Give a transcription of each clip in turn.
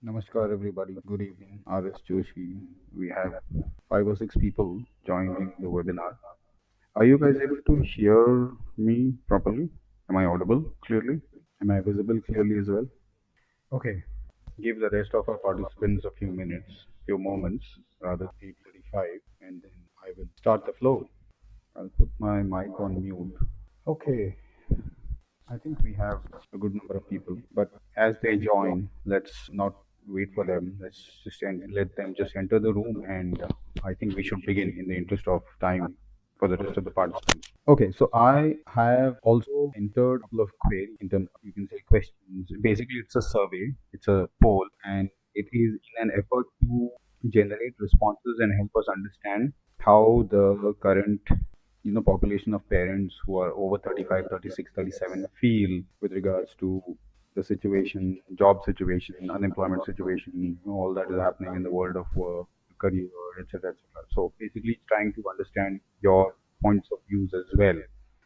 Namaskar, everybody. Good evening. R.S. Joshi. We have five or six people joining the webinar. Are you guys able to hear me properly? Am I audible clearly? Am I visible clearly as well? Okay. Give the rest of our participants a few minutes, few moments, rather 8:35, and then I will start the flow. I'll put my mic on mute. Okay. I think we have a good number of people, but as they join, let's not wait for them. Let's just let them just enter the room, and I think we should begin in the interest of time for the rest of the participants. Okay, so I have also entered a couple of queries in terms of, you can say, questions. Basically, it's a survey, it's a poll, and it is in an effort to generate responses and help us understand how the current population of parents who are over 35, 36, 37 feel with regards to the situation, job situation, unemployment situation, all that is happening in the world of work, career, etc., etc. So basically, it's trying to understand your points of views as well.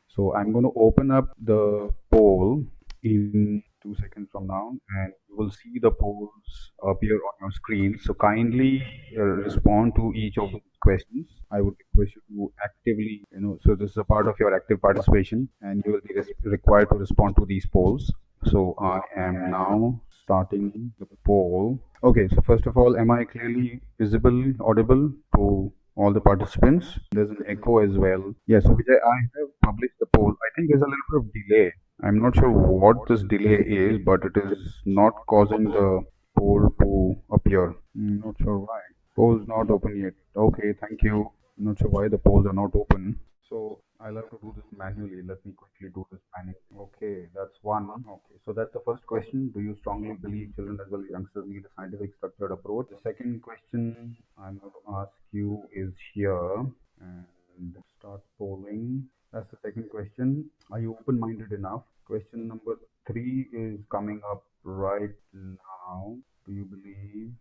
So I'm going to open up the poll in 2 seconds from now, and you will see the polls appear on your screen. So kindly respond to each of the questions. I would request you to actively, so this is a part of your active participation, and you will be required to respond to these polls. So I am now starting the poll. Okay, so first of all, am I clearly visible, audible to all the participants? There's an echo as well. Yes, so Vijay, I have published the poll. I think there's a little bit of delay. I'm not sure what this delay is, but it is not causing the poll to appear. Not sure why. Poll's not open yet. Okay, thank you. Not sure why the polls are not open. So I'll have to do this manually. Let me quickly do this manually. Okay, that's one. Okay, so that's the first question. Do you strongly believe children as well as youngsters need a scientific structured approach? The second question I'm going to ask you is here, and start polling. That's the second question. Are you open-minded enough? Question number three is coming up right now. Do you believe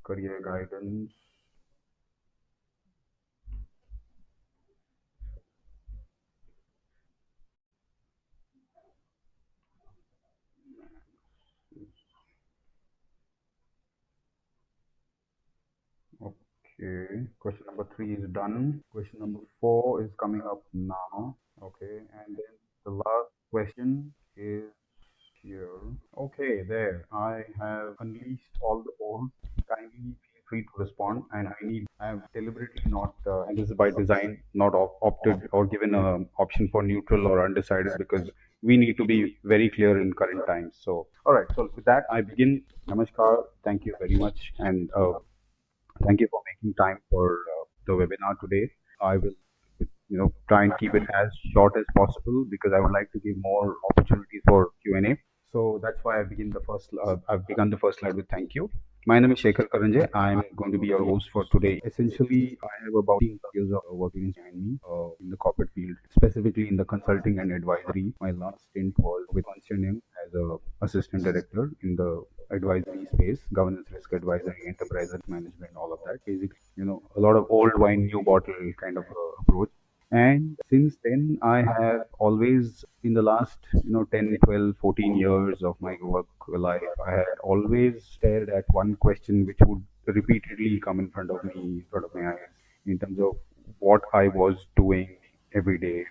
career guidance? Okay, question number three is done. Question number four is coming up now. Okay, and then the last question is here. Okay, there. I have unleashed all the polls. Kindly feel free to respond. And I have deliberately not, and this is by design, not opted or given an option for neutral or undecided because we need to be very clear in current times. So, all right. So with that, I begin. Namaskar. Thank you very much, and thank you for making time for the webinar today. I will, try and keep it as short as possible because I would like to give more opportunities for Q&A. So that's why I've begun the first slide with thank you. My name is Shekhar Karanje. I'm going to be your host for today. Essentially, I have about 15 years of working behind me in the corporate field, specifically in the consulting and advisory. My last stint was with Ernst Young as a assistant director in the advisory space, governance, risk advisory, enterprise risk management, all of that. Basically, a lot of old wine, new bottle kind of approach. And since then, I have always, in the last, 10, 12, 14 years of my work life, I had always stared at one question which would repeatedly come in front of me, in front of my eyes, in terms of what I was doing every day.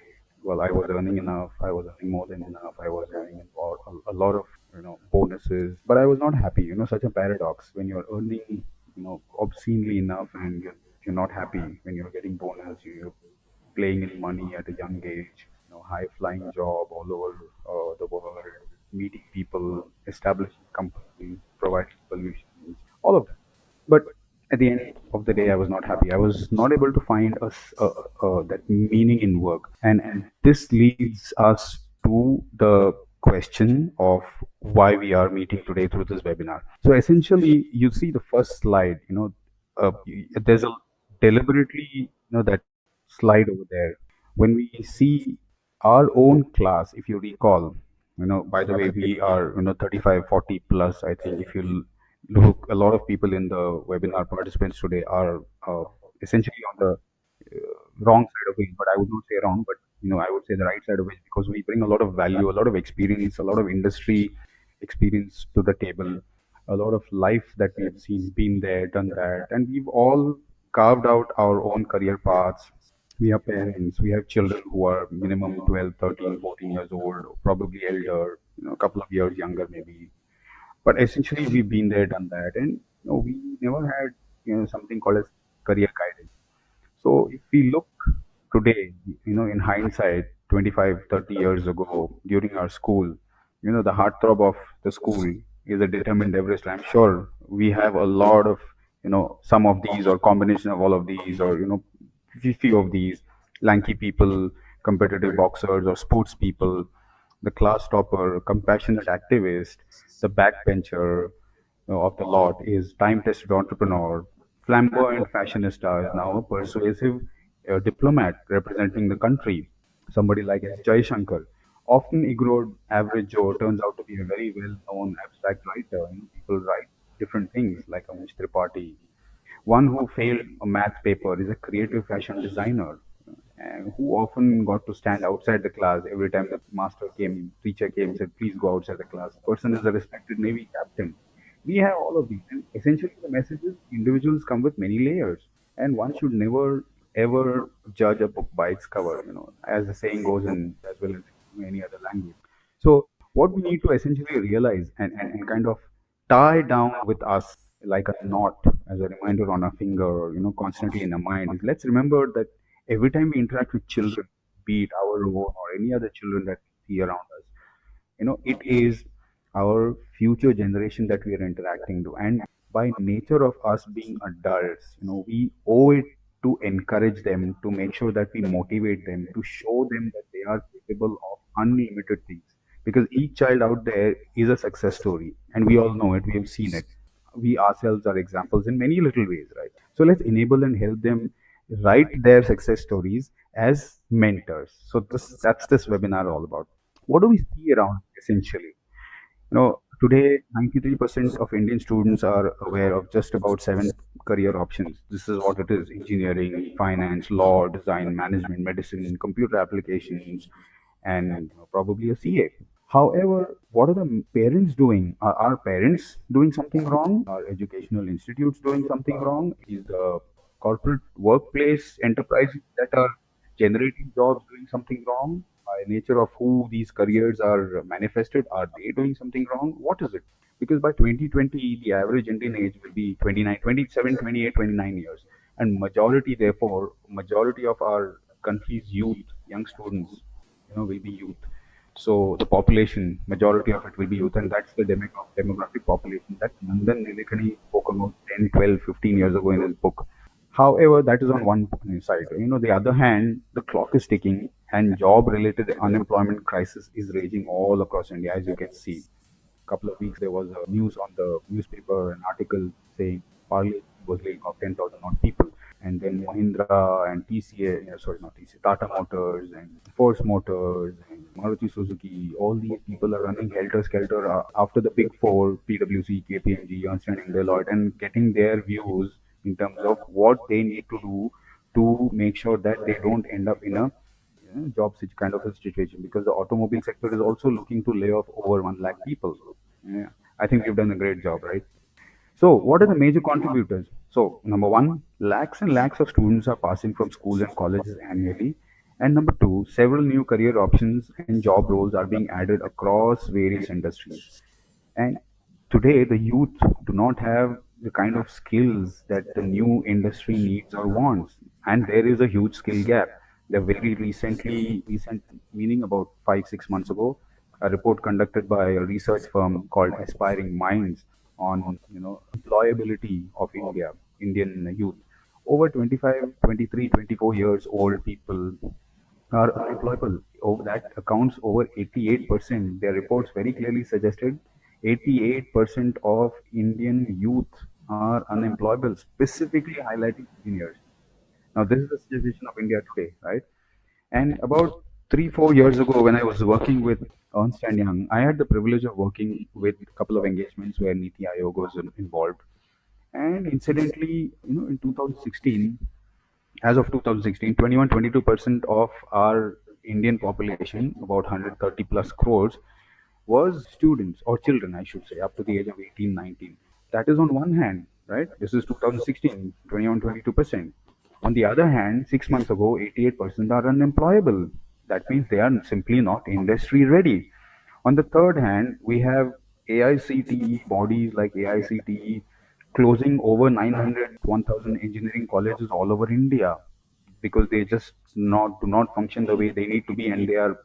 Well, I was earning enough, I was earning more than enough, I was earning a lot of, bonuses, but I was not happy, such a paradox when you're earning, obscenely enough and you're not happy when you're getting bonus, you're playing in money at a young age, high flying job all over the world, meeting people, establishing companies, providing solutions, all of that. But at the end of the day, I was not happy. I was not able to find that meaning in work, and this leads us to the question of why we are meeting today through this webinar. So essentially, you see the first slide. There's a deliberately, that slide over there. When we see our own class, if you recall, by the way, we are 35, 40 plus. I think if you look, a lot of people in the webinar participants today are essentially on the wrong side of it, but I would not say wrong, but I would say the right side of it because we bring a lot of value, a lot of experience, a lot of industry experience to the table. a lot of life that we've seen, been there, done that, and we've all carved out our own career paths. We are parents, we have children who are minimum 12, 13, 14 years old, probably elder, a couple of years younger maybe. But essentially, we've been there, done that, and we never had something called as career guidance. So if we look today, in hindsight, 25, 30 years ago, during our school, the heartthrob of the school is a determined Everest. I'm sure we have a lot of, some of these or combination of all of these or, few of these lanky people, competitive boxers or sports people, the class topper, compassionate activist, the backbencher, of the lot is time-tested entrepreneur, flamboyant fashionista is now a persuasive diplomat representing the country. Somebody like S. Jaishankar, often ignored average Joe, turns out to be a very well-known abstract writer. People write different things like Amish Tripathi. One who failed a math paper is a creative fashion designer who often got to stand outside the class every time the master came, teacher came, said, please go outside the class. Person is a respected Navy captain. We have all of these. And essentially, the message is individuals come with many layers. And one should never, ever judge a book by its cover, as the saying goes in as well as any other language. So, what we need to essentially realize and kind of tie down with us like a knot as a reminder on our finger or constantly in our mind is let's remember that every time we interact with children, be it our own or any other children that we see around us, it is our future generation that we are interacting to. And by nature of us being adults, we owe it to encourage them, to make sure that we motivate them, to show them that they are capable of unlimited things. Because each child out there is a success story, and we all know it, we have seen it. We ourselves are examples in many little ways, right? So let's enable and help them write their success stories as mentors. So that's this webinar all about. What do we see around essentially? Today 93% of Indian students are aware of just about seven career options. This is what it is: engineering, finance, law, design, management, medicine, computer applications, and probably a CA. However, what are the parents doing? Are our parents doing something wrong? Are educational institutes doing something wrong? Is the corporate workplace enterprises that are generating jobs doing something wrong? By nature of who these careers are manifested, are they doing something wrong? What is it? Because by 2020, the average Indian age will be 29, 27, 28, 29 years. And majority, therefore, majority of our country's youth, young students, will be youth. So the population, majority of it will be youth, and that's the demographic population that Nandan Nilekani spoke about 10, 12, 15 years ago in his book. However, that is on one side. The other hand, the clock is ticking, and job-related unemployment crisis is raging all across India, as you can see. Couple of weeks there was a news on the newspaper, an article saying Parle was laying off 10,000 odd people, and then Mahindra and TCA, sorry, not TCA, Tata Motors and Force Motors and Maruti Suzuki, all these people are running helter skelter after the big four, PwC, KPMG, Ernst and Deloitte, and getting their views in terms of what they need to do to make sure that they don't end up in a kind of a situation, because the automobile sector is also looking to lay off over 1 lakh people. Yeah, I think we've done a great job, right? So, what are the major contributors? So, number one, lakhs and lakhs of students are passing from schools and colleges annually. And number two, several new career options and job roles are being added across various industries. And today, the youth do not have the kind of skills that the new industry needs or wants. And there is a huge skill gap. The very recent, meaning about 5, 6 months ago, a report conducted by a research firm called Aspiring Minds on employability of Indian youth. Over 25, 23, 24 years old people are unemployable. Over that accounts over 88%. Their reports very clearly suggested 88% of Indian youth are unemployable, specifically highlighting engineers. Now, this is the situation of India today, right? And about 3, 4 years ago, when I was working with Ernst and Young, I had the privilege of working with a couple of engagements where Niti Aayog was involved. And incidentally, in 2016, as of 2016, 21, 22% of our Indian population, about 130 plus crores, was students or children, I should say, up to the age of 18, 19. That is on one hand, right? This is 2016, 21, 22%. On the other hand, 6 months ago, 88% are unemployable. That means they are simply not industry ready. On the third hand, we have AICTE bodies like AICTE closing over 900 to 1000 engineering colleges all over India because they just not do not function the way they need to be, and they are,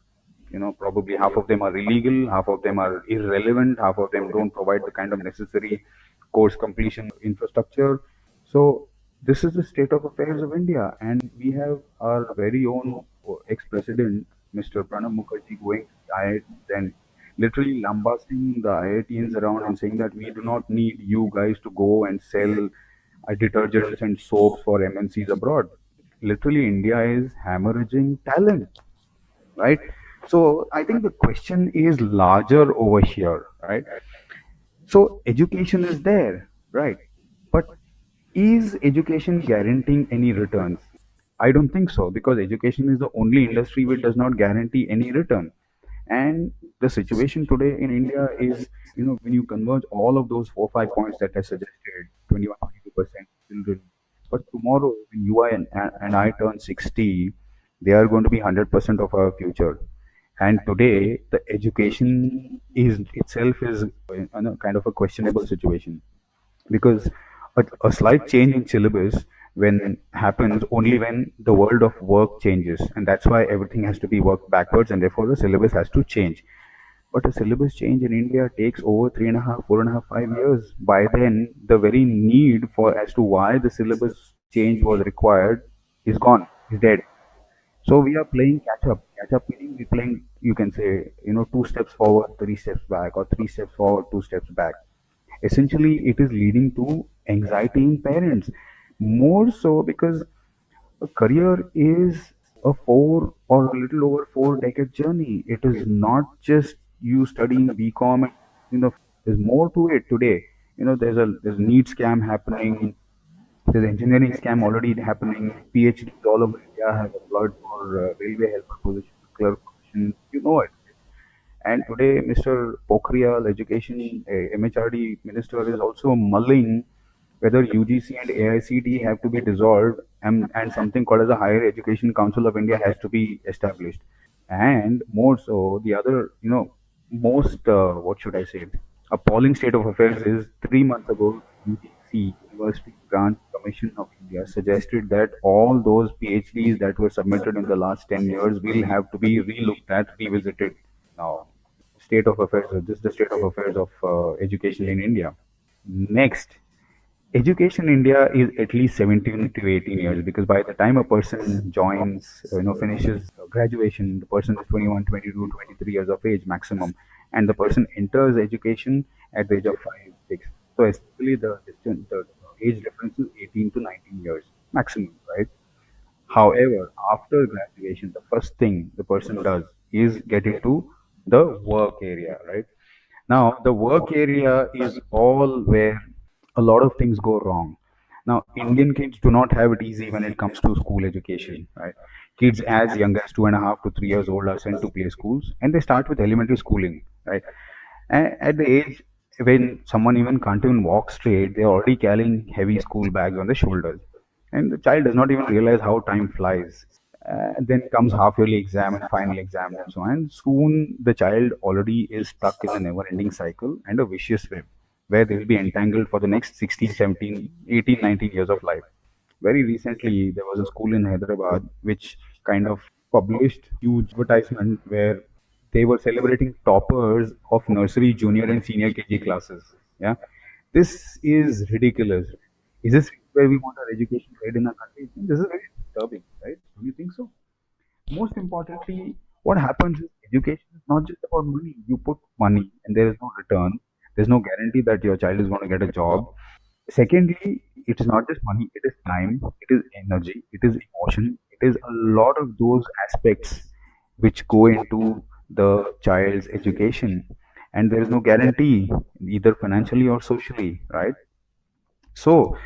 probably half of them are illegal, half of them are irrelevant, half of them don't provide the kind of necessary course completion infrastructure. So this is the state of affairs of India, and we have our very own ex-president, Mr. Pranab Mukherjee, going to the IITs and literally lambasting the IITians around and saying that we do not need you guys to go and sell detergents and soaps for MNCs abroad. Literally, India is hemorrhaging talent, right? So I think the question is larger over here, right? So education is there, right? But is education guaranteeing any returns? I don't think so, because education is the only industry which does not guarantee any return. And the situation today in India is, when you converge all of those 4 5 points that I suggested, 21, 22% children, but tomorrow when you and I turn 60, they are going to be 100% of our future. And today, the education is itself is kind of a questionable situation, because a slight change in syllabus when happens only when the world of work changes, and that's why everything has to be worked backwards, and therefore the syllabus has to change. But a syllabus change in India takes over 3.5, 4.5, 5 years. By then, the very need for as to why the syllabus change was required is gone, is dead. So we are playing catch up. Catch up meaning we're playing, you can say, 2 steps forward, 3 steps back, or 3 steps forward, 2 steps back. Essentially, it is leading to anxiety in parents. More so because a career is a 4 or a little over 4 decade journey. It is not just you studying BCom, and there's more to it today. There's NEET scam happening. There's engineering scam already happening. PhDs all over India have applied for railway helper positions, clerk positions. You know it. And today, Mr. Pokhriyal, Education MHRD Minister, is also mulling whether UGC and AICTE have to be dissolved, and something called as a Higher Education Council of India has to be established. And more so, the other, most, what should I say, appalling state of affairs is 3 months ago, UGC, University Grants Commission of India, suggested that all those PhDs that were submitted in the last 10 years will have to be relooked at, revisited. Now, state of affairs, this is the state of affairs of education in India. Next, education in India is at least 17 to 18 years, because by the time a person joins, finishes graduation, the person is 21, 22, 23 years of age maximum, and the person enters education at the age of 5, 6. So essentially, the age difference is 18 to 19 years maximum, right? However, after graduation, the first thing the person does is get into the work area, right? Now, the work area is all where a lot of things go wrong. Now, Indian kids do not have it easy when it comes to school education, right? Kids as young as 2.5 to 3 years old are sent to play schools, and they start with elementary schooling, right? At the age when someone even can't even walk straight, they're already carrying heavy school bags on their shoulders. And the child does not even realize how time flies. Then comes half yearly exam and final exam and so on. And soon the child already is stuck in a never ending cycle and a vicious web where they will be entangled for the next 16, 17, 18, 19 years of life. Very recently, there was a school in Hyderabad which kind of published huge advertisement where they were celebrating toppers of nursery, junior, and senior KG classes. Yeah, this is ridiculous. Is this where we want our education to head in our country? This is very disturbing, right? Do you think so? Most importantly, what happens is education is not just about money. You put money and there is no return. There's no guarantee that your child is going to get a job. Secondly, it is not just money, it is time, it is energy, it is emotion, it is a lot of those aspects which go into the child's education. And there is no guarantee, either financially or socially, right? So,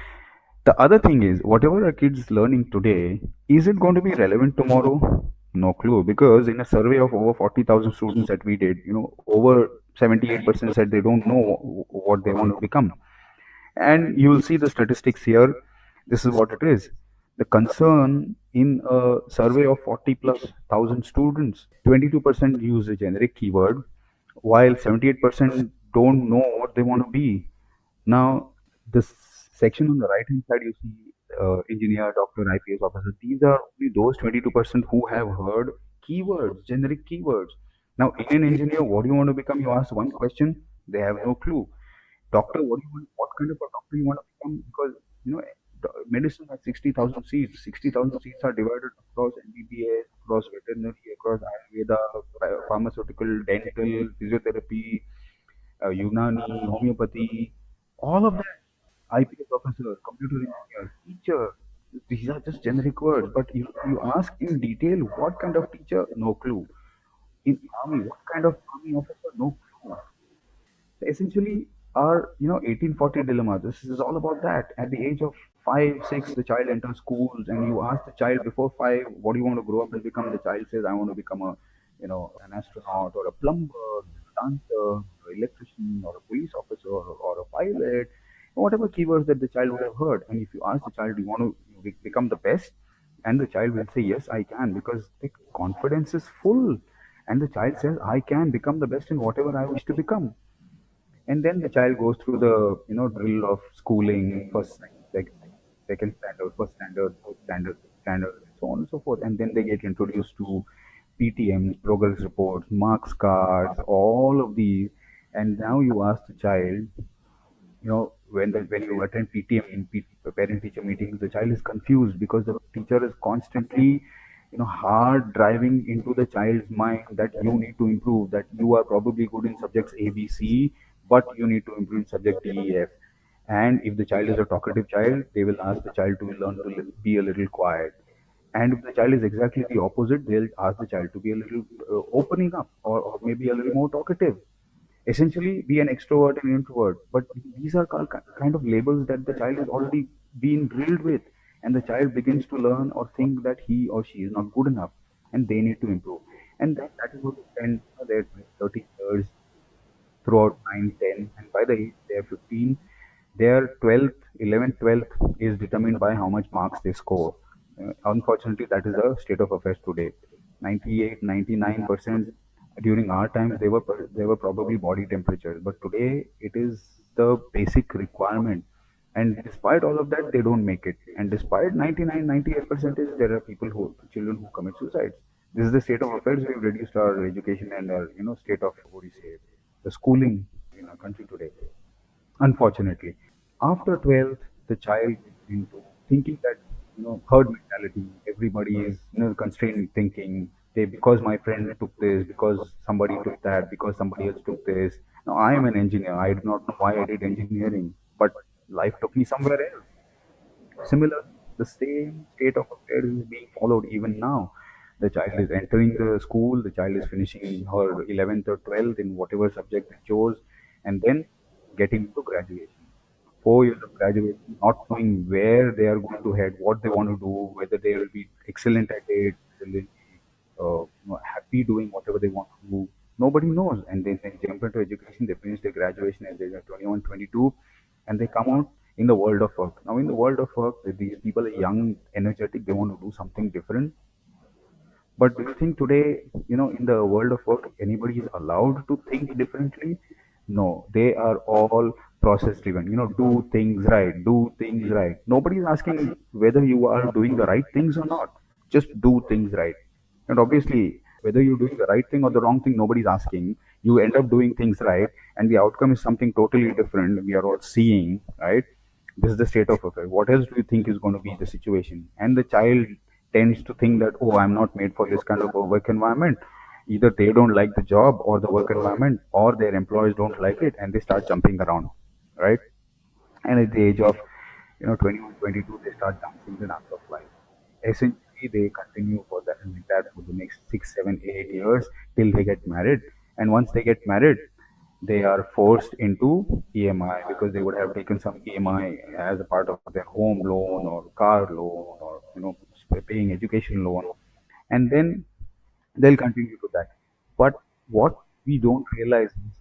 the other thing is, whatever a kid's learning today, is it going to be relevant tomorrow? No clue. Because in a survey of over 40,000 students that we did, over 78% said they don't know what they want to become. And you will see the statistics here. This is what it is. The concern in a survey of 40 plus thousand students, 22% use a generic keyword, while 78% don't know what they want to be. Now, this section on the right hand side, you see engineer, doctor, IPS officer. These are only those 22% who have heard keywords, generic keywords. Now, in an engineer, what do you want to become? You ask one question, they have no clue. Doctor, what do you want? What kind of a doctor you want to become? Because you know, medicine has 60,000 seats. 60,000 seats are divided across MBBS, across veterinary, across Ayurveda, pharmaceutical, dental, physiotherapy, Unani, homeopathy, all of that. IPS officer, computer engineer, teacher. These are just generic words. But you ask in detail what kind of teacher? No clue. In army, what kind of army officer? No clue. Essentially, our 1840 dilemma. This is all about that. At the age of 5, 6, the child enters schools, and you ask the child before 5, what do you want to grow up and become? The child says, I want to become a an astronaut or a plumber, a dancer, or electrician, or a police officer, or a pilot, whatever keywords that the child would have heard. And if you ask the child, do you want to become the best? And the child will say, yes, I can, because the confidence is full. And the child says, I can become the best in whatever I wish to become. And then the child goes through the drill of schooling, first, second standard, first standard, third standard, fifth standard, so on and so forth. And then they get introduced to PTMs, progress reports, marks cards, all of these. And now you ask the child, when you attend PTM in parent teacher meetings, the child is confused because the teacher is constantly hard driving into the child's mind that you need to improve, that you are probably good in subjects ABC, but you need to improve in subject DEF. And if the child is a talkative child, they will ask the child to learn to be a little quiet. And if the child is exactly the opposite, they'll ask the child to be a little opening up, or maybe a little more talkative. Essentially, be an extrovert and introvert. But these are kind of labels that the child is already being drilled with, and the child begins to learn or think that he or she is not good enough, and they need to improve. And that is what they spend their 30 years throughout 9, 10, and by the age they are 15, their 12th, 11th, 12th is determined by how much marks they score. Unfortunately, that is the state of affairs today. 98, 99% during our times they were probably body temperatures, but today it is the basic requirement. And despite all of that, they don't make it. And despite 99, 98%, there are children who commit suicides. This is the state of affairs. We've reduced our education and our state of, what do you say, the schooling in our country today. Unfortunately, after 12th, the child gets into thinking that herd mentality. Everybody is constrained thinking. They, because my friend took this, because somebody took that, because somebody else took this. Now I am an engineer. I do not know why I did engineering, but life took me somewhere else. Similar, the same state of affairs is being followed even now. The child is entering the school, the child is finishing her 11th or 12th in whatever subject they chose, and then getting into graduation. 4 years of graduation, not knowing where they are going to head, what they want to do, whether they will be excellent at it, whether they'll be happy doing whatever they want to do. Nobody knows. And then they jump into education, they finish their graduation at the age of 21, 22, and they come out in the world of work. Now, in the world of work, these people are young, energetic, they want to do something different. But do you think today, in the world of work, anybody is allowed to think differently? No, they are all process driven. Do things right, do things right. Nobody is asking whether you are doing the right things or not. Just do things right. And obviously, whether you're doing the right thing or the wrong thing, nobody's asking. You end up doing things right, and the outcome is something totally different. We are all seeing, right? This is the state of affairs. What else do you think is going to be the situation? And the child tends to think that, oh, I'm not made for this kind of a work environment. Either they don't like the job or the work environment, or their employees don't like it, and they start jumping around, right? And at the age of 21, 22, they start dancing the dance of life. Essentially, they continue for that and like that for the next 6, 7, 8 years till they get married. And once they get married, they are forced into EMI, because they would have taken some EMI as a part of their home loan or car loan, or paying education loan, and then they'll continue to that. But what we don't realize is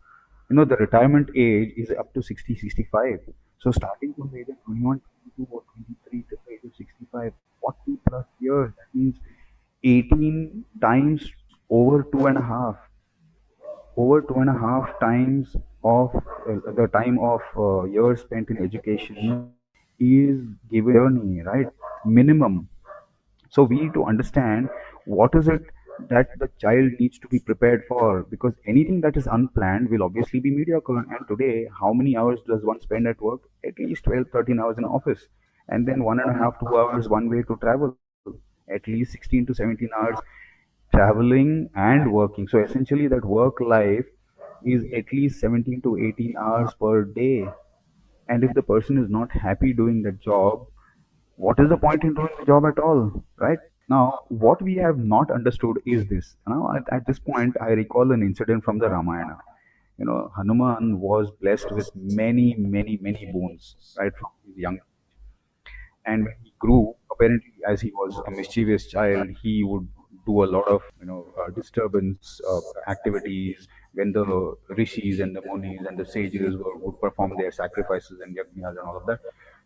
The retirement age is up to 60, 65. So starting from the age of 21, 22, or 23 to the age of 65, 40 plus years, that means 18 times over two and a half times of the time of years spent in education is given journey, right? Minimum. So we need to understand what is it that the child needs to be prepared for, because anything that is unplanned will obviously be mediocre. And today, how many hours does one spend at work? At least 12, 13 hours in office, and then 1.5, 2 hours one way to travel. At least 16 to 17 hours traveling and working. So essentially, that work life is at least 17 to 18 hours per day. And if the person is not happy doing the job, what is the point in doing the job at all, right? Now, what we have not understood is this. Now, at this point, I recall an incident from the Ramayana. Hanuman was blessed with many, many, many boons, right, from his young. And when he grew, apparently, as he was a mischievous child, he would do a lot of, disturbance activities when the rishis and the munis and the sages would perform their sacrifices and yajnas and all of that.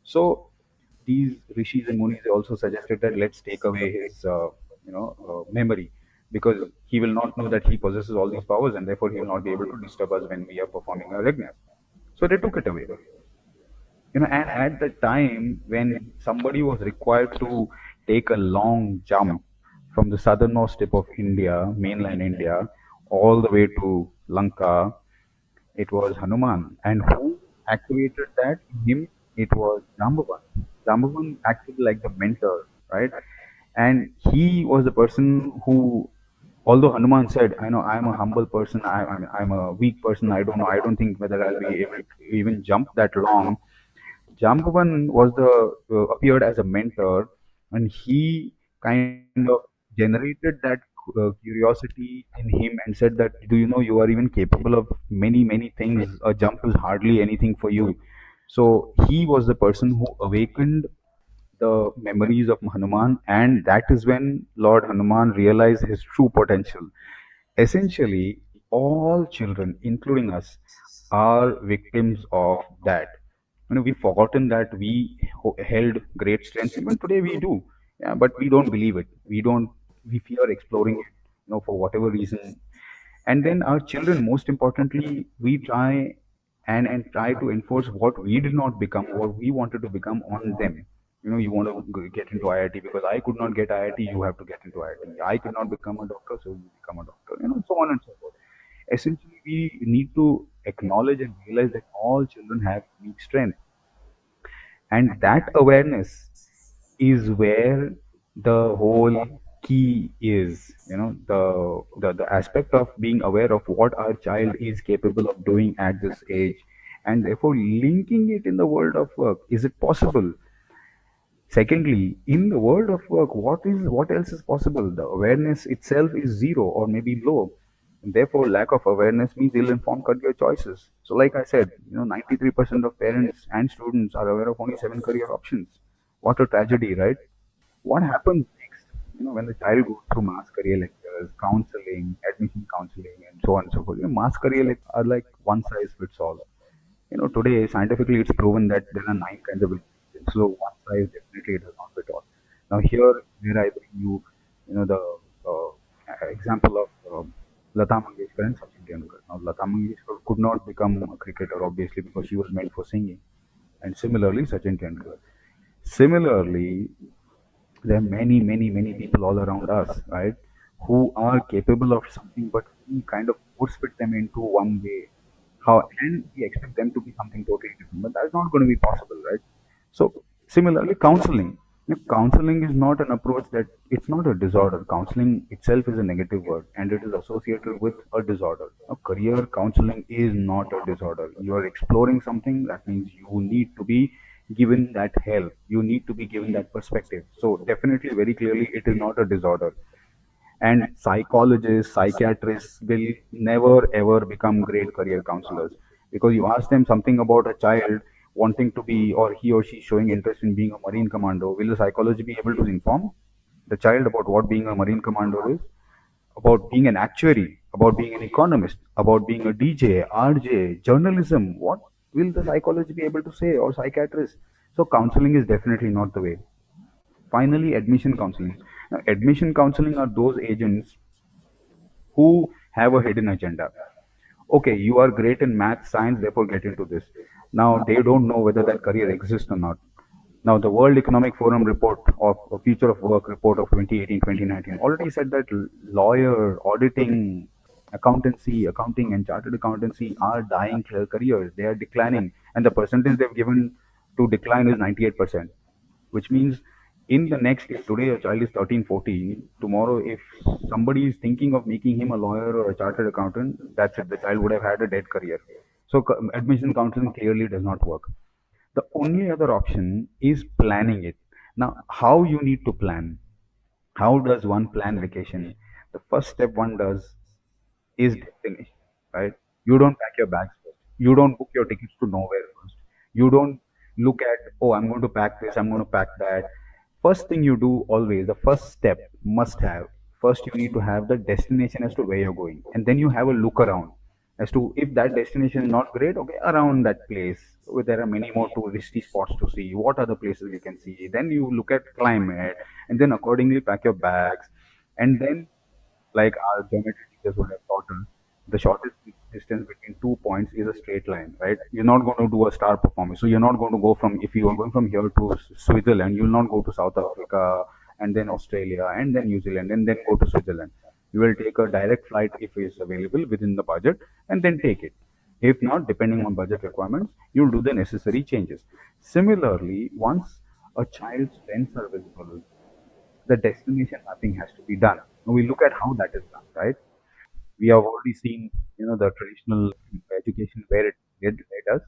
So these rishis and munis, they also suggested that let's take away his, memory, because he will not know that he possesses all these powers, and therefore he will not be able to disturb us when we are performing our yajnas. So they took it away. And at the time when somebody was required to take a long jump from the southernmost tip of India, mainland India, all the way to Lanka, it was Hanuman. And who activated that? Him, it was Jambavan. Jambavan acted like the mentor, right? And he was the person who, although Hanuman said, I know I'm a humble person, I'm a weak person, I don't know, I don't think whether I'll be able to even jump that long. Jambavan was the appeared as a mentor, and he kind of generated that curiosity in him and said that, do you know you are even capable of many many things? A jump is hardly anything for you. So he was the person who awakened the memories of Hanuman, and that is when Lord Hanuman realized his true potential. Essentially, all children, including us, are victims of that. We've forgotten that we held great strengths. Even today, we do, yeah, but we don't believe it. We don't. We fear exploring it, for whatever reason. And then our children, most importantly, we try and try to enforce what we did not become, what we wanted to become on them. You want to get into IIT because I could not get IIT, you have to get into IIT. I could not become a doctor, so you become a doctor. So on and so forth. Essentially, we need to acknowledge and realize that all children have unique strength, and that awareness is where the whole key is. The aspect of being aware of what our child is capable of doing at this age, and therefore linking it in the world of work. Is it possible? Secondly, in the world of work, what else is possible? The awareness itself is zero or maybe low. And therefore, lack of awareness means ill-informed career choices. So, like I said, 93% of parents and students are aware of only 7 career options. What a tragedy, right? What happens next? When the child goes through mass career lectures, counseling, admission counseling, and so on and so forth. Mass career lectures are like one size fits all. Today scientifically it's proven that there are 9 kinds of intelligence. So one size definitely does not fit all. Now here, where I bring you, the example of Lata Mangeshkar and Sachin Tendulkar. Now Lata Mangeshkar could not become a cricketer obviously because she was meant for singing, and similarly Sachin Tendulkar. Similarly, there are many, many, many people all around us, right, who are capable of something, but we kind of force fit them into one way. How and we expect them to be something totally different, but that's not going to be possible, right? So similarly, counseling. Counseling is not an approach that it's not a disorder. Counseling itself is a negative word, and it is associated with a disorder. Now, career counseling is not a disorder. You are exploring something, that means you need to be given that help. You need to be given that perspective. So definitely, very clearly, it is not a disorder. And psychologists, psychiatrists will never ever become great career counselors, because you ask them something about a child wanting to be, or he or she showing interest in being a marine commando. Will the psychologist be able to inform the child about what being a marine commando is? About being an actuary, about being an economist, about being a DJ, RJ, journalism. What will the psychologist be able to say, or psychiatrist? So counseling is definitely not the way. Finally, admission counseling. Now, admission counseling are those agents who have a hidden agenda. Okay, you are great in math, science, therefore get into this. Now, they don't know whether that career exists or not. Now, the World Economic Forum report of Future of Work report of 2018-2019 already said that lawyer, auditing, accounting and chartered accountancy are dying careers. They are declining. And the percentage they've given to decline is 98%, which means in the next, if today a child is 13, 14, tomorrow if somebody is thinking of making him a lawyer or a chartered accountant, that's it. The child would have had a dead career. So admission counseling clearly does not work. The only other option is planning it. Now, how you need to plan? How does one plan vacation? The first step one does is destination, right? You don't pack your bags first. You don't book your tickets to nowhere first. You don't look at, oh, I'm going to pack this, I'm going to pack that. First thing you do always, the first step must have, first you need to have the destination as to where you're going. And then you have a look around as to if that destination is not great, okay, around that place, where there are many more touristy spots to see. What other places you can see? Then you look at climate and then accordingly pack your bags. And then like our geometry teachers would have taught us, the shortest distance between 2 points is a straight line, right? You're not going to do a star performance. So you're not going to go from, if you are going from here to Switzerland, you'll not go to South Africa and then Australia and then New Zealand and then go to Switzerland. You will take a direct flight if it's available within the budget and then take it. If not, depending on budget requirements, you'll do the necessary changes. Similarly, once a child's strengths are visible, the destination mapping has to be done. Now we look at how that is done, right? We have already seen, the traditional education where it led us.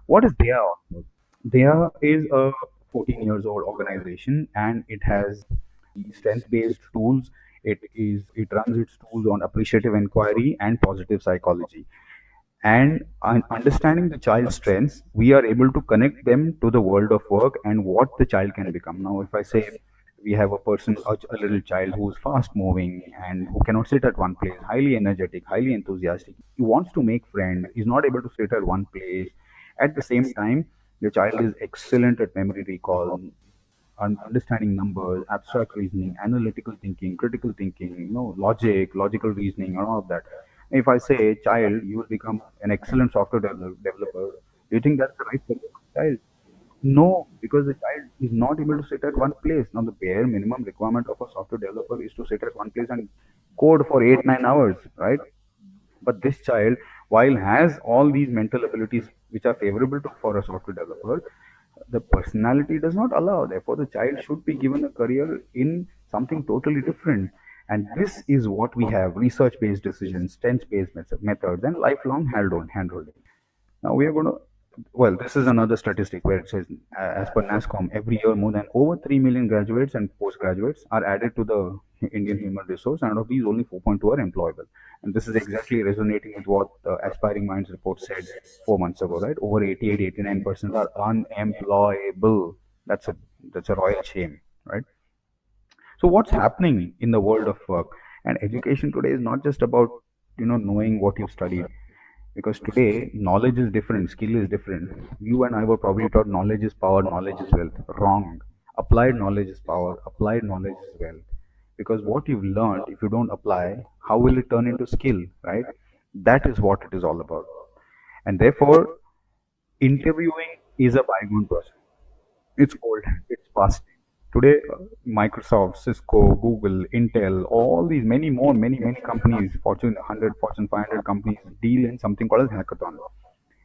What is Dheya all about? Dheya is a 14 years old organization and it has strength-based tools. It runs its tools on appreciative inquiry and positive psychology. And understanding the child's strengths, we are able to connect them to the world of work and what the child can become. Now, if I say we have a person, a little child who's fast moving and who cannot sit at one place, highly energetic, highly enthusiastic, he wants to make friends, is not able to sit at one place. At the same time, the child is excellent at memory recall, understanding numbers, abstract reasoning, analytical thinking, critical thinking, logical reasoning, and all of that. If I say, child, you will become an excellent software developer, do you think that's the right career for the child? No, because the child is not able to sit at one place. Now, the bare minimum requirement of a software developer is to sit at one place and code for 8, 9 hours, right? But this child, while has all these mental abilities which are favorable for a software developer, the personality does not allow. Therefore, the child should be given a career in something totally different. And this is what we have: research-based decisions, strengths-based methods, and lifelong handholding. Now we are going to, well, this is another statistic where it says, as per NASCOM, every year more than over 3 million graduates and postgraduates are added to the Indian human resource, and of these, only 4.2 are employable. And this is exactly resonating with what the Aspiring Minds report said 4 months ago, right? Over 88, 89% are unemployable. That's a royal shame, right? So what's happening in the world of work and education today is not just about knowing what you've studied, because today knowledge is different, skill is different. You and I were probably taught knowledge is power, knowledge is wealth. Wrong. Applied knowledge is power, applied knowledge is wealth. Because what you've learned, if you don't apply, how will it turn into skill, right? That is what it is all about. And therefore, interviewing is a bygone process. It's old, it's past. Today, Microsoft, Cisco, Google, Intel, all these many companies, Fortune 100, Fortune 500 companies deal in something called as hackathon.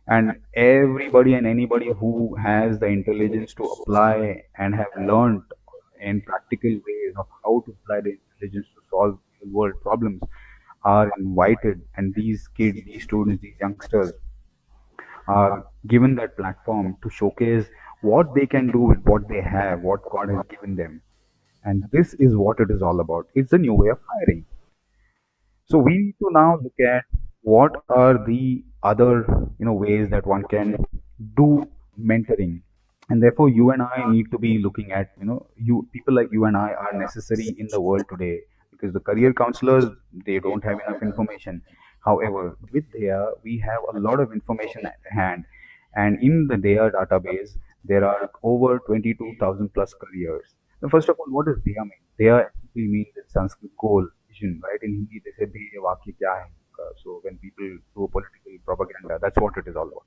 And everybody and anybody who has the intelligence to apply and have learned in practical ways of how to apply the intelligence to solve real world problems are invited. And these kids, these students, these youngsters are given that platform to showcase what they can do with what they have, what God has given them. And this is what it is all about. It's a new way of hiring. So we need to now look at what are the other ways that one can do mentoring. And therefore you and I need to be looking at, you people like you and I are necessary in the world today. because the career counselors, they don't have enough information. However, with Dheya, we have a lot of information at hand, and in the Dheya database, there are over 22,000 plus careers. Now, first of all, what does Dheya mean? Dheya actually means in Sanskrit goal, vision, right? In Hindi, they say Dheya Vakya Kya Hai. So when people do political propaganda, that's what it is all about.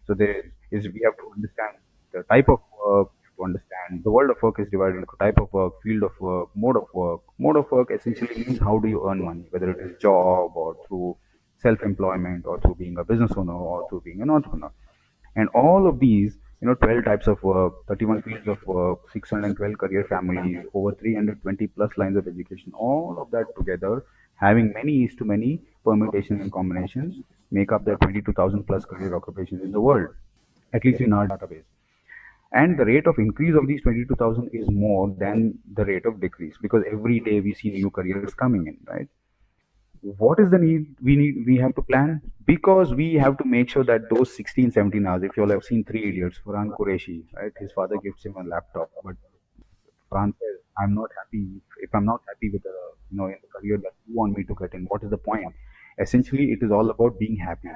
So there is we have to understand the type of work, we have to understand the world of work is divided into type of work, field of work, mode of work. Mode of work essentially means how do you earn money, whether it is job or through self-employment or through being a business owner or through being an entrepreneur. And all of these, 12 types of work, 31 fields of work, 612 career families, over 320 plus lines of education, all of that together, having many is to many permutations and combinations, make up the 22,000 plus career occupations in the world, at least in our database. And the rate of increase of these 22,000 is more than the rate of decrease because every day we see new careers coming in, right? What is the need we have to plan because we have to make sure that those 16, 17 hours, if you all have seen Three Idiots, Farhan Qureshi, right, his father gives him a laptop, but Farhan says, I'm not happy if I'm not happy with the in the career that you want me to get in, what is the point? Essentially it is all about being happy,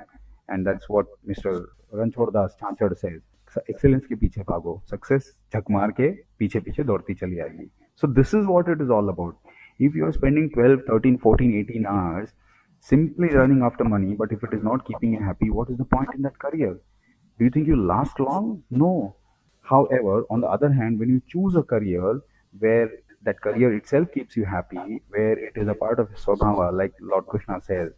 and that's what Mr. Ranchhod Das Chanchad says, excellence के पीछे भागो, success झक मार के पीछे पीछे दौड़ती चली आएगी. So this is what it is all about. If you are spending 12, 13, 14, 18 hours simply running after money, but if it is not keeping you happy, what is the point in that career? Do you think you last long? No. However, on the other hand, when you choose a career where that career itself keeps you happy, where it is a part of Swabhava, like Lord Krishna says,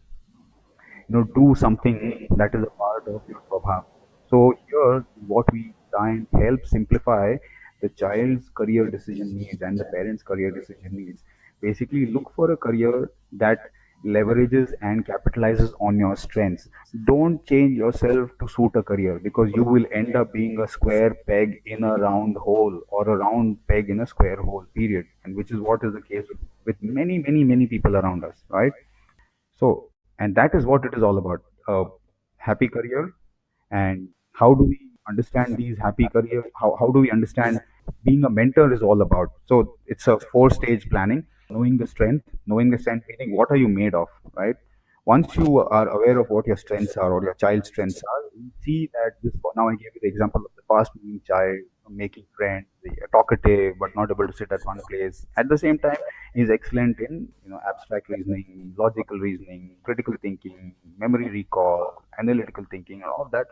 do something that is a part of your swabha. So here, what we try and help simplify the child's career decision needs and the parents' career decision needs. Basically, look for a career that leverages and capitalizes on your strengths. Don't change yourself to suit a career because you will end up being a square peg in a round hole or a round peg in a square hole, period. And which is what is the case with many, many, many people around us, right? So, and that is what it is all about. A happy career. And how do we understand these happy careers? How do we understand being a mentor is all about? So, it's a four-stage planning, knowing the strength, meaning what are you made of, right? Once you are aware of what your strengths are or your child's strengths are, you see that this. Now, I gave you the example of the fast-moving child making friends, talkative but not able to sit at one place. At the same time, he's excellent in abstract reasoning, logical reasoning, critical thinking, memory recall, analytical thinking, and all of that.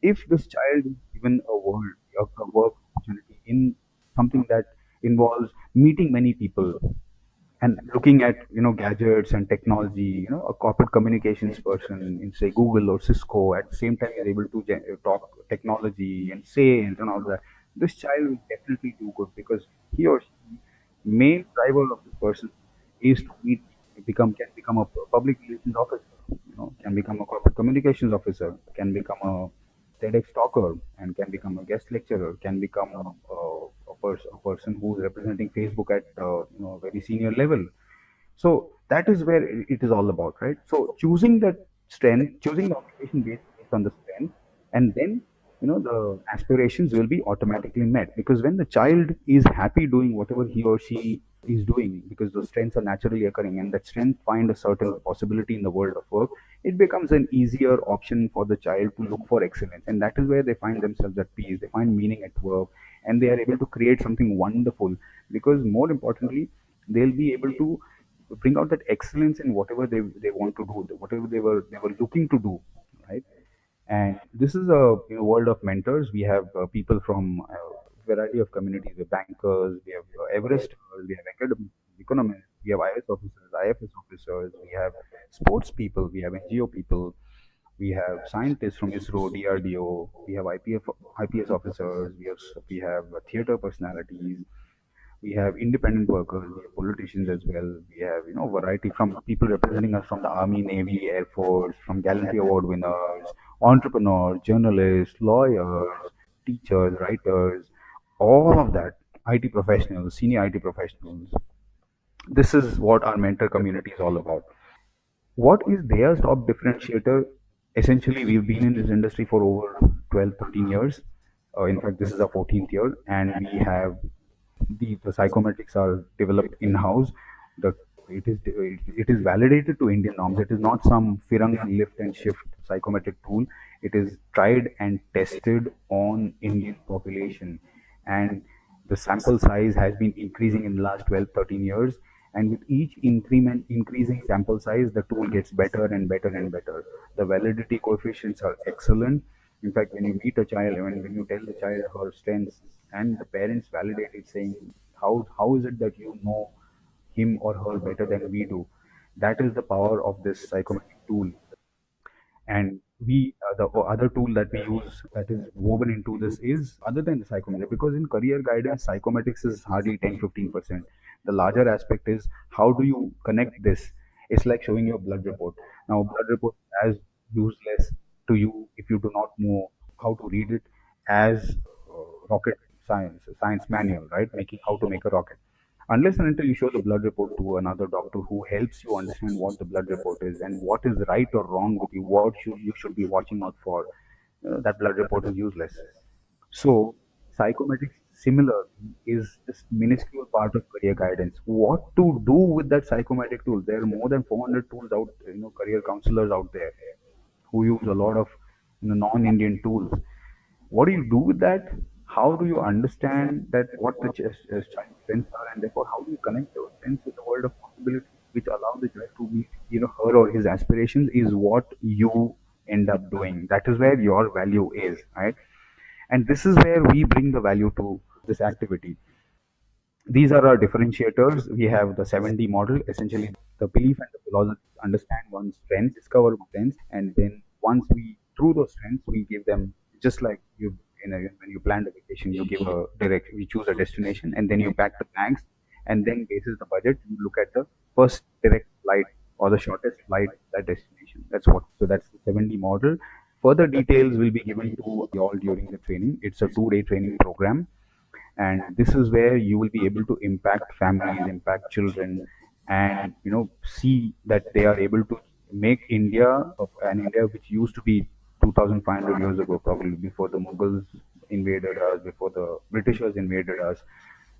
If this child is given a work opportunity in something that involves meeting many people, and looking at gadgets and technology, a corporate communications person in say Google or Cisco at the same time is able to talk technology and sales and all that, this child will definitely do good because he or she main driver of this person is to meet, can become a public relations officer, can become a corporate communications officer, can become a TEDx talker, and can become a guest lecturer, can become a person who is representing Facebook at a very senior level. So that is where it is all about, right? So choosing that strength, choosing the occupation based on the strength, and then the aspirations will be automatically met because when the child is happy doing whatever he or she is doing, because those strengths are naturally occurring, and that strength find a certain possibility in the world of work, it becomes an easier option for the child to look for excellence, and that is where they find themselves at peace. They find meaning at work, and they are able to create something wonderful because more importantly, they'll be able to bring out that excellence in whatever they want to do, whatever they were looking to do, right? And this is a world of mentors. We have people from a variety of communities. We have bankers, we have Everesters, we have economists, we have IS officers, IFS officers, we have sports people, we have NGO people, we have scientists from ISRO, DRDO, we have IPS officers, we have theater personalities, we have independent workers, we have politicians as well. We have variety from people representing us from the Army, Navy, Air Force, from Gallantry Award winners, entrepreneurs, journalists, lawyers, teachers, writers, all of that. IT professionals, senior IT professionals. This is what our mentor community is all about. What is their top differentiator? Essentially, we've been in this industry for over 12, 13 years. In fact, this is our 14th year, and we have the psychometrics are developed in house. The it is validated to Indian norms. It is not some Firang lift and shift psychometric tool. It is tried and tested on Indian population, and the sample size has been increasing in the last 12, 13 years. And with each increasing sample size, the tool gets better and better and better. The validity coefficients are excellent. In fact, when you meet a child, when you tell the child her strengths, and the parents validate it, saying, how is it that you know him or her better than we do? That is the power of this psychometric tool. And the other tool that we use that is woven into this is other than the psychometric, because in career guidance, psychometrics is hardly 10-15%. The larger aspect is how do you connect this. It's like showing your blood report. Now, blood report is as useless to you if you do not know how to read it as rocket science manual, right? Making how to make a rocket. Unless and until you show the blood report to another doctor who helps you understand what the blood report is and what is right or wrong with you, what you should be watching out for, that blood report is useless. So, psychometrics similar is just minuscule part of career guidance. What to do with that psychometric tool? There are more than 400 tools out, career counselors out there who use a lot of non-Indian tools. What do you do with that? How do you understand that what the child's strengths are, and therefore how do you connect those strengths with the world of possibilities, which allow the child to meet, her or his aspirations? Is what you end up doing. That is where your value is, right? And this is where we bring the value to this activity. These are our differentiators. We have the 7D model, essentially the belief and the philosophy, understand one's strengths, discover one's strengths, and then once we, through those strengths, we give them, just like when you plan the vacation, you give a direct, we choose a destination, and then you pack the bags, and then basis the budget, you look at the first direct flight or the shortest flight to that destination. So that's the 7D model. Further details will be given to you all during the training. It's a 2-day training program, and this is where you will be able to impact families, impact children, and see that they are able to make India, an India which used to be 2500 years ago, probably before the Mughals invaded us, before the Britishers invaded us.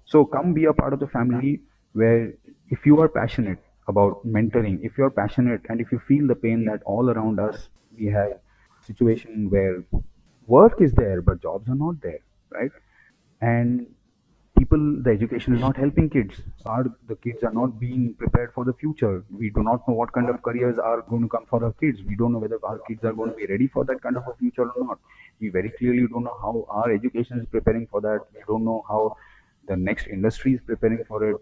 So come be a part of the family, where if you are passionate about mentoring, if you're passionate and if you feel the pain that all around us we have situation where work is there but jobs are not there, right? And the education is not helping kids. The kids are not being prepared for the future. We do not know what kind of careers are going to come for our kids. We don't know whether our kids are going to be ready for that kind of a future or not. We very clearly don't know how our education is preparing for that. We don't know how the next industry is preparing for it.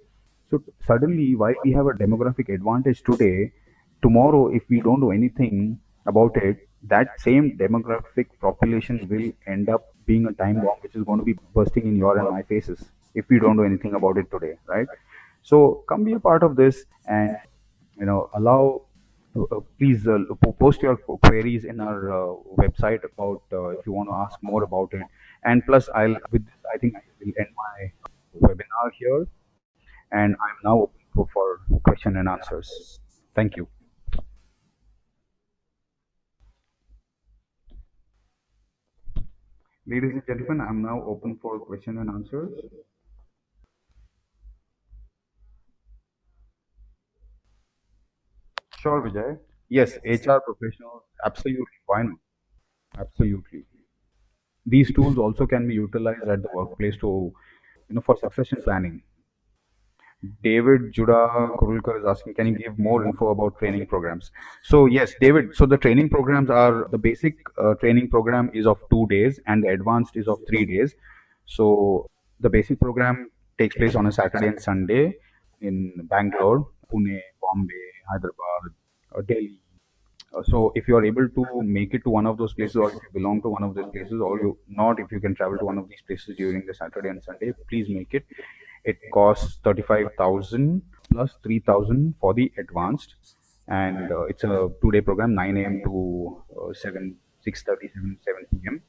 So suddenly, while we have a demographic advantage today, tomorrow, if we don't do anything about it, that same demographic population will end up being a time bomb which is going to be bursting in your and my faces if we don't do anything about it today, right? So come be a part of this, and allow. Please post your queries in our website about if you want to ask more about it. And plus, I'll with this, I think I will end my webinar here, and I'm now open for question and answers. Thank you. Ladies and gentlemen, I'm now open for question and answers. Sure, Vijay. Yes, HR professionals, absolutely. Why not? Absolutely. These tools also can be utilized at the workplace to, for succession planning. David Judah Kurulkar is asking, can you give more info about training programs? So yes, David. So the training programs are the basic training program is of 2 days, and the advanced is of 3 days. So the basic program takes place on a Saturday and Sunday in Bangalore, Pune, Bombay, Hyderabad, Delhi. So if you are able to make it to one of those places, or if you belong to one of those places, or you not, if you can travel to one of these places during the Saturday and Sunday, please make it. It costs 35,000 plus 3,000 for the advanced, and it's a 2-day program, 9 a.m. to 7, 6:30, 7 p.m.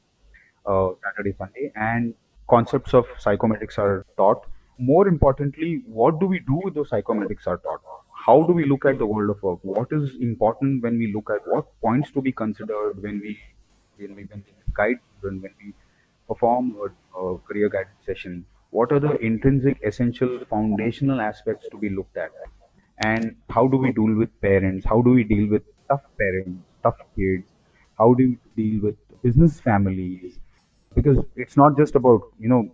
Saturday, Sunday, and concepts of psychometrics are taught. More importantly, what do we do with those psychometrics are taught? How do we look at the world of work? What is important when we look at what points to be considered when we guide children, when we perform a career guidance session? What are the intrinsic, essential, foundational aspects to be looked at? And how do we deal with parents? How do we deal with tough parents, tough kids? How do we deal with business families? Because it's not just about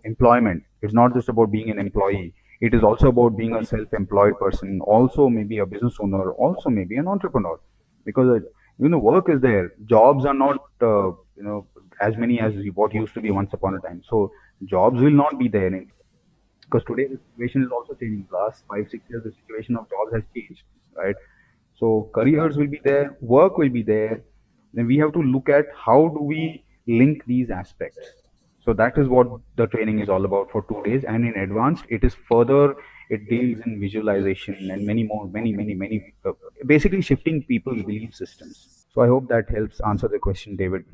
employment. It's not just about being an employee. It is also about being a self-employed person, also maybe a business owner, also maybe an entrepreneur. Because work is there. Jobs are not as many as what used to be once upon a time. So jobs will not be there because today the situation is also changing. Last 5 6 years, the situation of jobs has changed, right? So careers will be there, work will be there. Then we have to look at how do we link these aspects. So that is what the training is all about for 2 days. And in advanced, it is further. It deals in visualization and many more, many. Basically, shifting people's belief systems. So I hope that helps answer the question, David.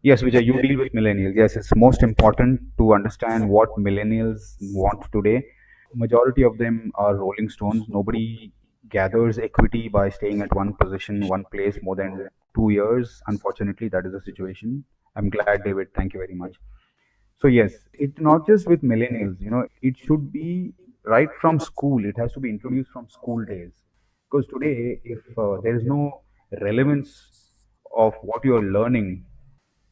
Yes, Vijay, you deal with millennials. Yes, it's most important to understand what millennials want today. Majority of them are rolling stones. Nobody gathers equity by staying at one position, one place more than 2 years. Unfortunately, that is the situation. I'm glad, David. Thank you very much. So yes, it's not just with millennials. It should be right from school. It has to be introduced from school days. Because today, if there is no relevance of what you are learning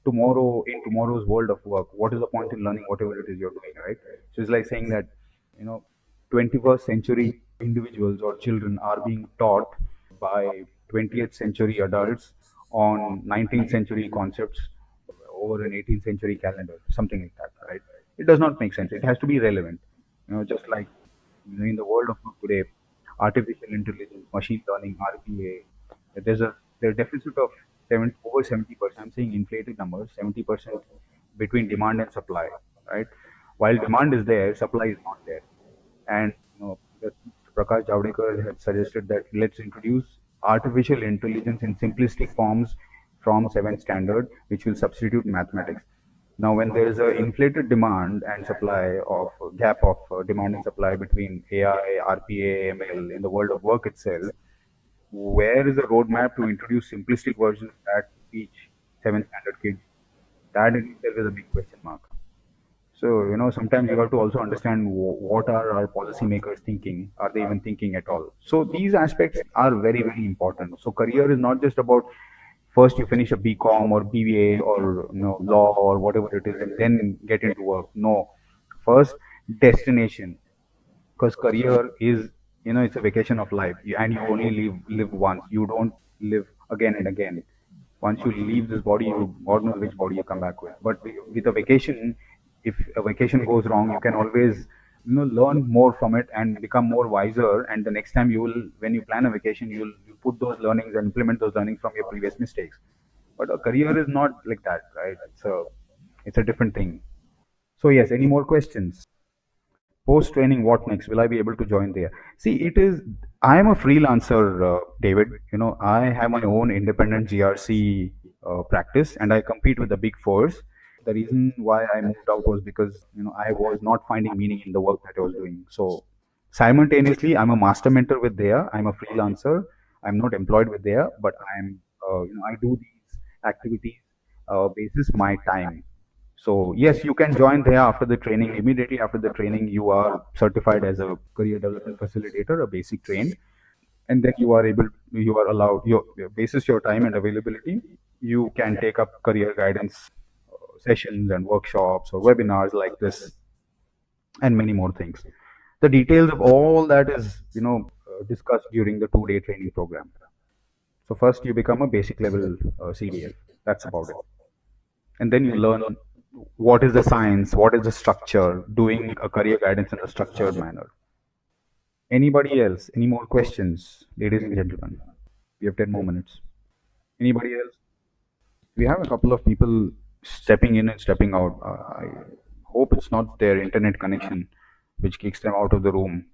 tomorrow in tomorrow's world of work, what is the point in learning whatever it is you're doing, right? So it's like saying that, you know, 21st century individuals or children are being taught by 20th century adults on 19th century concepts over an 18th century calendar, something like that, right? It does not make sense. It has to be relevant. Just like in the world of work today, artificial intelligence, machine learning, RPA, there's a deficit of over 70%. I'm saying inflated numbers, 70% between demand and supply, right? While demand is there, supply is not there. And Prakash Javadekar had suggested that let's introduce artificial intelligence in simplistic forms from 7th standard, which will substitute mathematics. Now, when there is an inflated demand and supply of gap of demand and supply between AI, RPA, ML in the world of work itself, where is the roadmap to introduce simplistic versions that teach 7th standard kids? That in itself is a big question mark. So, sometimes you have to also understand what are our policymakers thinking? Are they even thinking at all? So, these aspects are very, very important. So, career is not just about first you finish a BCom or BBA or law or whatever it is and then get into work. No, first destination, because career is it's a vacation of life, and you only live once. You don't live again and again. Once you leave this body, you God knows which body you come back with. But with a vacation, if a vacation goes wrong, you can always learn more from it and become more wiser. And the next time you will, when you plan a vacation, you put those learnings and implement those learnings from your previous mistakes. But a career is not like that, right? It's a different thing. So yes, any more questions? Post training, what next? Will I be able to join there? See, I am a freelancer, David. I have my own independent GRC practice, and I compete with the big fours. The reason why I moved out was because I was not finding meaning in the work that I was doing. So simultaneously, I'm a master mentor with Dheya. I'm a freelancer. I'm not employed with Dheya, but I do these activities basis my time. So yes, you can join there after the training. Immediately after the training, you are certified as a career development facilitator, a basic trained, and then you are allowed, your basis your time and availability. You can take up career guidance sessions and workshops or webinars like this, and many more things. The details of all that is discussed during the 2 day training program. So first you become a basic level CDF. That's about it. And then you learn what is the science, what is the structure, doing a career guidance in a structured manner. Anybody else? Any more questions, ladies and gentlemen? We have 10 more minutes. Anybody else? We have a couple of people stepping in and stepping out. I hope it's not their internet connection which kicks them out of the room.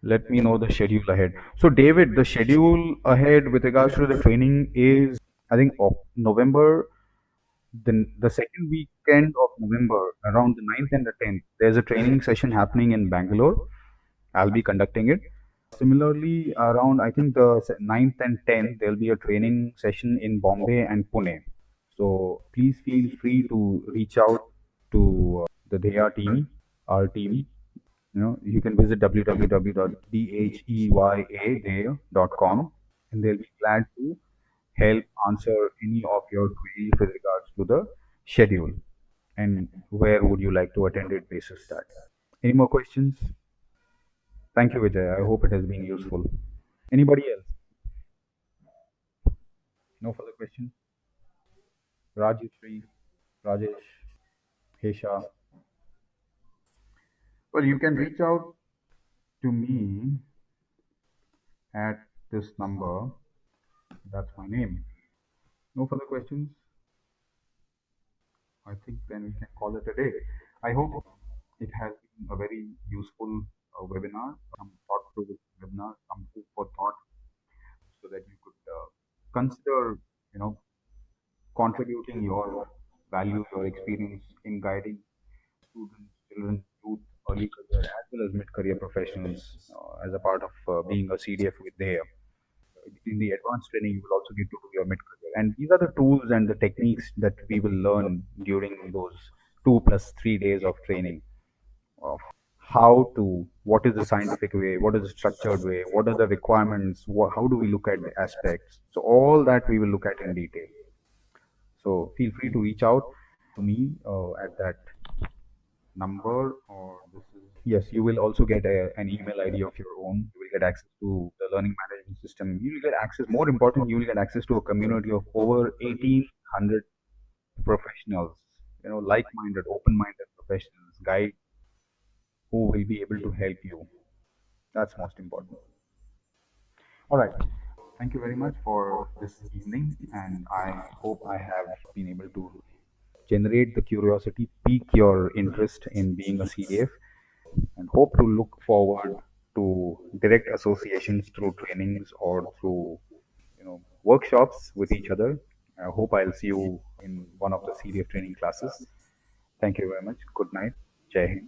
Let me know the schedule ahead. So, David, the schedule ahead with regards to the training is, I think, November. The second weekend of November, around the 9th and the 10th, there's a training session happening in Bangalore. I'll be conducting it. Similarly, around I think the 9th and 10th, there'll be a training session in Bombay and Pune. So please feel free to reach out to the Dheya team, our team. You can visit www.dheya.com, and they'll be glad to help answer any of your queries with regards to the schedule and where would you like to attend it basis that. Any more questions? Thank you, Vijay. I hope it has been useful. Anybody else? No further questions? Rajeshri, Rajesh, Hesha. Well, you can reach out to me at this number. That's my name. No further questions? I think then we can call it a day. I hope it has been a very useful webinar, some thought-provoking webinar, some food for thought, so that you could consider, you know, contributing your value, your experience in guiding students, children, youth, early career, as well as mid-career professionals as a part of being a CDF with Dheya. In the advanced training, you will also get to do your mid-career. And these are the tools and the techniques that we will learn during those 2 plus 3 days of training of how to, what is the scientific way, what is the structured way, what are the requirements, how do we look at the aspects. So all that we will look at in detail. So feel free to reach out to me at that number or this is yes, you will also get an email ID of your own. You will get access to the learning management system. You will get access, more important, you will get access to a community of over 1800 professionals, like-minded, open-minded professionals, guides who will be able to help you. That's most important. All right. Thank you very much for this evening, and I hope I have been able to generate the curiosity, pique your interest in being a CDF, and hope to look forward to direct associations through trainings or through workshops with each other. I hope I'll see you in one of the CDF training classes. Thank you very much. Good night. Jai Hind.